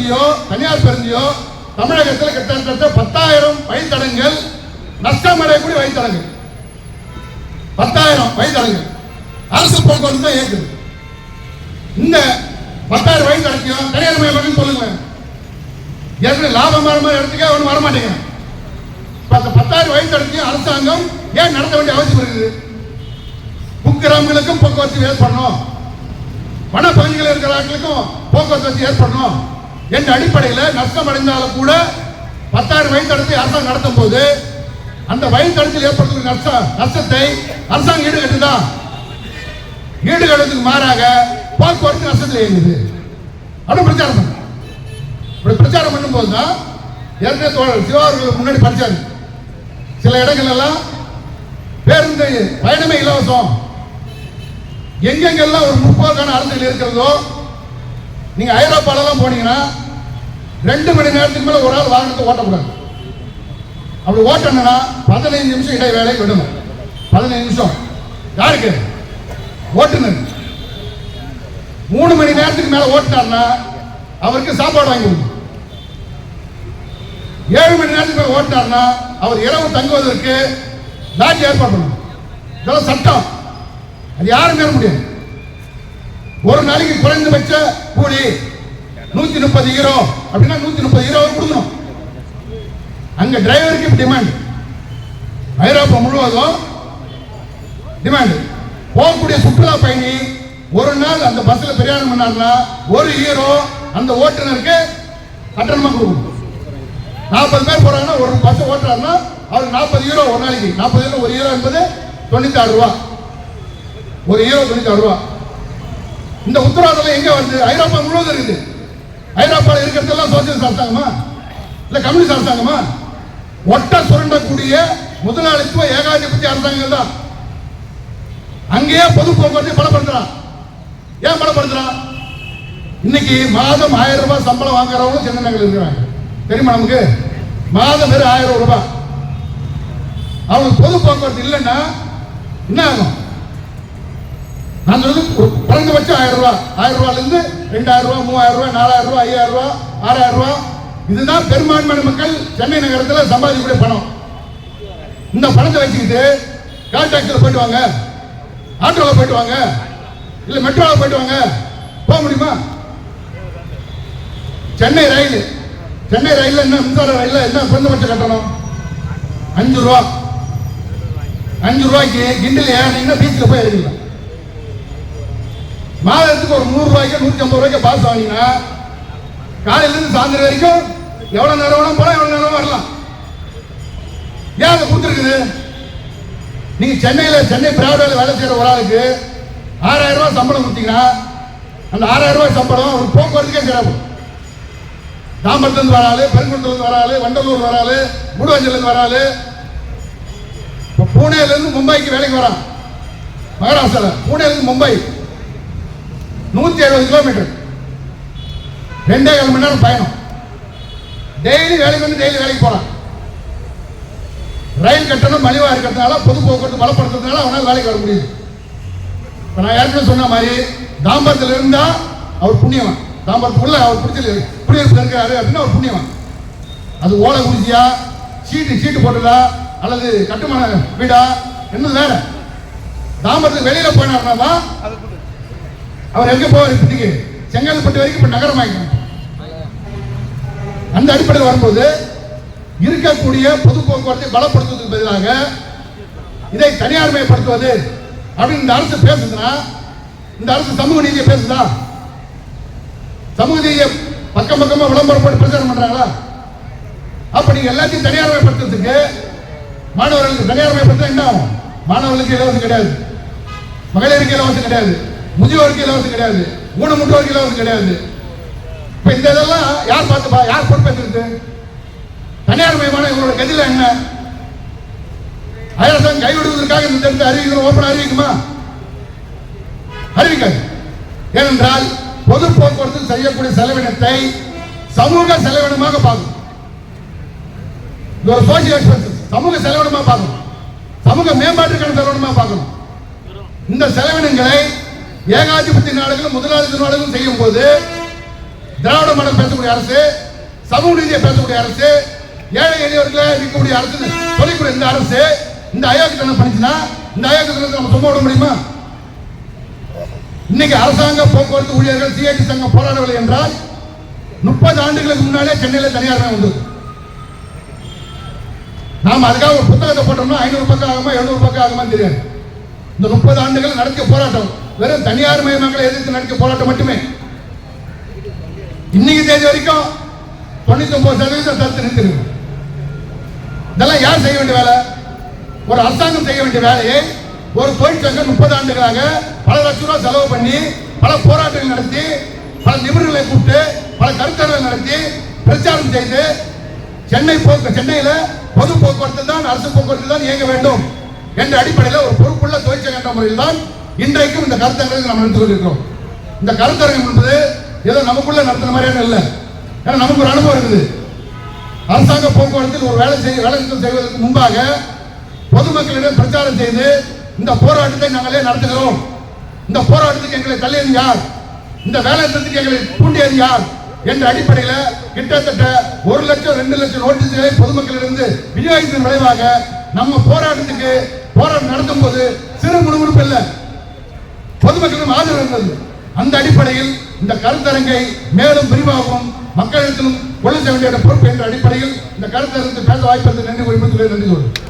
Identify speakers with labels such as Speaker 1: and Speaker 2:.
Speaker 1: பேருந்தையோ தனியார் பேருந்தையோ தமிழகத்தில் கிட்டத்தட்ட 10,000 வழித்தடங்கள் நஷ்டம் அடையக்கூடிய வழித்தடங்கள், 10,000 வழித்தடங்கள் அரசு போக்குவரத்து தான் இயக்குது. இந்த 10,000 வழித்தடத்தையும் தனியார் மயமாக்குன்னு சொல்லுங்க. ஏற்கனவே லாபமான இடத்துக்கே ஒன்றும் வரமாட்டேங்கிறேன். 10,000 வழித்தடத்தையும் அரசாங்கம் ஏன் நடத்த வேண்டிய அவசியம் இருக்குது? குக்கிராமங்களுக்கும் போக்குவரத்து ஏற்படணும், வனப்பகுதிகளில் இருக்கிறவர்களுக்கும் போக்குவரத்து ஏற்படணும் என்ற அடிப்படையில் நஷ்டம் அடைந்தாலும் கூட 10,000 வழித்தடத்தை அரசாங்கம் நடத்தும் போது அந்த வழித்தடத்தில் ஏற்படுத்தும் நஷ்டத்தை அரசாங்கம் ஈடுகட்டுதா? ஈடுகட்டுறதுக்கு மாறாக போக்குவரத்து நஷ்டத்தில் இயங்குது. அப்படி பிரச்சாரம் பண்ண இப்படி பிரச்சாரம் பண்ணும்போது தான் ஏற்கனவே தோழர் சிவா அவர்களுக்கு முன்னாடி படிச்சாரு. சில இடங்கள் எல்லாம் பேருந்து பயணமே இலவசம், எங்கெங்கெல்லாம் ஒரு முற்போக்கான அரசுகள் இருக்கிறதோ, நீங்க ஐரோப்பாலாம் போனீங்கன்னா 2 மணி நேரத்துக்கு மேல ஒரு ஆள் வாகனத்தை ஓட்டக்கூடாது. அப்படி ஓட்டணும்னா 15 நிமிஷம் இடைவேளை விடணும். 15 நிமிஷம் யாருக்கு? ஓட்டுநர். 3 மணி நேரத்துக்கு மேல ஓட்டினார்னா அவருக்கு சாப்பாடு வாங்கி கொடுக்கணும். 7 மணி நேரத்துக்கு மேல ஓட்டினார்னா அவர் இரவு தங்குவதற்கு லாட்ஜ் ஏற்பாடு பண்ணணும். இதெல்லாம் சட்டம், அது யாரும் மீற முடியாது. ஒரு நாளைக்கு குறைந்தபட்ச கூலி 130 யூரோ அப்படின்னா 130 யூரோ கொடுக்கணும். அங்க டிரைவருக்கு டிமாண்ட், ஐரோப்பா முழுவதும் டிமாண்ட். போகக்கூடிய சுற்றுலா பயணி ஒரு நாள் அந்த பஸ்ல பிரயாணம் பண்ணாருன்னா 1 யூரோ அந்த ஓட்டுநருக்கு கட்டணமா கொடுக்கணும். 40 பேர் போறாங்கன்னா ஒரு பஸ் ஓட்டுறாருன்னா அவருக்கு 40 யூரோ ஒரு நாளைக்கு. 40 யூரோ, 1 யூரோ என்பது 96 ரூபா. 1 யூரோ 96 ரூபா. இந்த உத்தரவாதம் எங்க வருது? ஐரோப்பா முழுவதும் இருக்குது. ஐரோப்பாவில் இருக்கிறதெல்லாம் சோசியலிஸ்ட் அரசாங்கமா இல்ல கம்யூனிஸ்ட் அரசாங்கமா? ஒட்ட சுரண்டக்கூடிய முதலாளித்துவ ஏகாதிபத்திய அரசாங்கங்கள் தான். அங்கேயே பொது போக்குவரத்தை பலப்படுத்துறான். ஏன் பலப்படுத்துறான்? இன்னைக்கு மாதம் 1000 ரூபாய் சம்பளம் வாங்குறவங்க சென்னை நகரில் இருக்கிறாங்க. தெரியுமா நமக்கு? மாதம் வெறும் 1000 ரூபாய். அவங்களுக்கு பொது போக்குவரத்து இல்லைன்னா என்ன ஆகும்? நான் சொல்றது குறைந்தபட்சம் 1000 ரூபாய். 1000 ரூபாயில இருந்து 2000 ரூபாய், 3000 ரூபாய், 4000 ரூபாய், 5000 ரூபாய், 6000 ரூபாய். இதுதான் பெரும்பான்மையான மக்கள் சென்னை நகரத்தில் சம்பாதிக்கக்கூடிய பணம். இந்த பணத்தை வச்சுக்கிட்டு கால் டாக்ஸியில் போயிட்டு வாங்க, ஆட்டோவில் போயிட்டு வாங்க, இல்ல மெட்ரோவில் போயிட்டு வாங்க, போக முடியுமா? சென்னை ரயில், சென்னை ரயில் என்ன மின்சார ரயில் என்ன குறைந்தபட்ச கட்டணம்? 5 ரூபா. 5 ரூபாய்க்கு கிண்டில் ஏறினீங்கன்னா பீச்சில் போய் இறங்கிடலாம். மாதத்துக்கு ஒரு 100 ரூபாய்க்கு 150 ரூபாய்க்கு பாஸ் வாங்கினா காலையிலிருந்து சாயந்தரம் வரைக்கும் எவ்வளவு நேரம் வேணும் போல, எவ்வளவு நேரம் வரலாம். ஏன் அதை கொடுத்துருக்குது? நீங்க சென்னை பிரைவேட்ல வேலை செய்யற ஒரு ஆளுக்கு 6000 ரூபாய் சம்பளம் கொடுத்தீங்கன்னா அந்த 6000 ரூபாய் சம்பளம் ஒரு போக்குவரத்துக்கே சிறப்பு. தாம்பரத்துலேருந்து வராது, பெருங்குளத்துலேருந்து வராது, வண்டலூர் வராது, முடுவஞ்சலேருந்து வராது, பூனேலேருந்து மும்பைக்கு வேலைக்கு வரான். மகாராஷ்டிராவில் பூனேலேருந்து மும்பை 170 கிலோமீட்டர், 2.5 மணி நேரம் பயணம். டெய்லி வேலைக்கு வந்து டெய்லி வேலைக்கு போறான். ரயில் கட்டணம் மலிவா இருக்கிறதுனால, பொது போக்குவரத்து பலப்படுத்துறதுனால அவனால் வேலைக்கு வர முடியுது. இப்போ நான் ஏற்கனவே சொன்ன மாதிரி தாம்பரத்தில் இருந்தா அவர் புண்ணியவன். தாம்பரத்துக்குள்ள அவர் குடியிருப்பு இருக்காரு அப்படின்னா அவர் புண்ணியவன். அது ஓலை குடிச்சியா, சீட்டு போட்டதா, அல்லது கட்டுமான வீடா என்னது வேற. தாம்பரத்துக்கு வெளியில போனார்னா அவர் எங்க போவார்? இப்படிக்கு செங்கல்பட்டு வரைக்கும் இப்ப நகரமாயிக்கணும். அந்த அடிப்படையில் வரும்போது இருக்கக்கூடிய பொது போக்குவரத்தை பலப்படுத்துவதற்கு பதிலாக இதை தனியார்மயப்படுத்துவது அப்படின்னு இந்த அரசு பேசுதுன்னா, இந்த அரசு சமூக நீதியை பேசுதா? சமூக நீதியை பக்கமா விளம்பரம் போட்டு பிரச்சாரம் பண்றாங்களா? அப்ப நீங்க எல்லாத்தையும் தனியார்மயப்படுத்துறதுக்கு, மாணவர்களுக்கு தனியார்மயப்படுத்த என்ன ஆகும்? மாணவர்களுக்கு இலவசம் கிடையாது, மகளிருக்கு இலவசம் கிடையாது, முதியோருக்கு இலவசம் கிடையாது, ஊனமுற்றோருக்கு இலவசம் கிடையாது. இப்ப இந்த இதெல்லாம் யார் பார்த்துப்பா? யார் பொறுப்பேற்றது? தனியார்மயமான இவங்களோட கதில என்ன? அரசாங்கம் கைவிடுவதற்காக இந்த திட்டத்தை அறிவிக்கிற ஓப்பன் அறிவிக்குமா? அறிவிக்காது. ஏனென்றால் பொது போக்குவரத்து செய்யக்கூடிய செலவினத்தை சமூக செலவினமாக பார்க்கணும். ஒரு சோசியல் எக்ஸ்பென்சஸ் சமூக செலவினமாக பார்க்கணும், சமூக மேம்பாட்டுக்கான செலவினமாக பார்க்கணும். இந்த செலவினங்களை ஏகாதிபத்திய நாடுகளும் முதலாளித்துவ நாடுகளும் செய்யும் போது திராவிட மாடல் பேசக்கூடிய அரசு, சமூக நீதியை பேசக்கூடிய அரசு, ஏழை எளியவர்களை இருக்கக்கூடிய அரசு சொல்லக்கூடிய இந்த அரசு இந்த அயோக்கியத்தனம் பண்ணிச்சுன்னா இந்த அயோக்கியத்தனத்தை நம்ம சும்மா விட முடியுமா? இன்னைக்கு அரசாங்க போக்குவரத்து ஊழியர்கள் சிஐடி சங்கம் போராடவில்லை என்றால் 30 ஆண்டுகளுக்கு முன்னாலே சென்னையில் தனியார் வந்தது. நாம் அதுக்காக ஒரு புத்தகத்தை போட்டோம்னா 500 பக்கம் ஆகுமா 700 பக்கம் ஆகுமா தெரியாது. இந்த 30 ஆண்டுகள் நடத்திய போராட்டம் வெறும் தனியார் மயமாக்களை எதிர்த்து நடத்திய போராட்டம் மட்டுமே. இன்னைக்கு தேதி வரைக்கும் 99% தடுத்து நிறுத்திருக்கு. இதெல்லாம் யார் செய்ய வேண்டிய வேலை? ஒரு அரசாங்கம் செய்ய வேண்டிய வேலையை ஒரு தொழிற்சங்கம் 30 ஆண்டுகளாக பல லட்சம் ரூபாய் செலவு பண்ணி பல போராட்டங்கள் நடத்தி பல நிபுணர்களை கூப்பிட்டு பல கருத்தரங்களை நடத்தி பிரச்சாரம் செய்து சென்னையில பொது போக்குவரத்து தான் அரசு போக்குவரத்து தான் இயங்க வேண்டும் என்ற அடிப்படையில் ஒரு பொறுப்புள்ள தொழிற்சங்க என்ற முறையில் தான் இன்றைக்கும் இந்த கருத்தரங்களை நாம் நடத்தி கொண்டிருக்கிறோம். இந்த கருத்தரங்கம் என்பது ஏதோ நமக்குள்ள நடத்துற மாதிரியான இல்லை. ஏன்னா நமக்கு ஒரு அனுபவம் இருக்குது. அரசாங்க போக்குவரத்தில் ஒரு வேலை செய்வதற்கு முன்பாக பொதுமக்களிடம் பிரச்சாரம் செய்து இந்த போராட்டத்தை நாங்களே நடத்துகிறோம், இந்த போராட்டத்துக்கு எங்களை தள்ளியது யார், இந்த வேலை நிறுத்தத்துக்கு எங்களை தூண்டியது யார் என்ற அடிப்படையில் கிட்டத்தட்ட 1 லட்சம் 2 லட்சம் நோட்டீஸ்களை பொதுமக்களிலிருந்து விநியோகித்ததன் விளைவாக நம்ம போராட்டம் நடத்தும் போது சிறு முணுமுணுப்பு இல்லை, பொதுமக்களிடம் ஆதரவு இருந்தது. அந்த அடிப்படையில் இந்த கருத்தரங்கை மேலும் விரிவாகவும் மக்களிடத்திலும் கொள்ள வேண்டிய பொறுப்பு என்ற அடிப்படையில் இந்த கருத்தரங்கத்தை பேச வாய்ப்பு நன்றி கூறி நன்றி கூறுகிறேன்.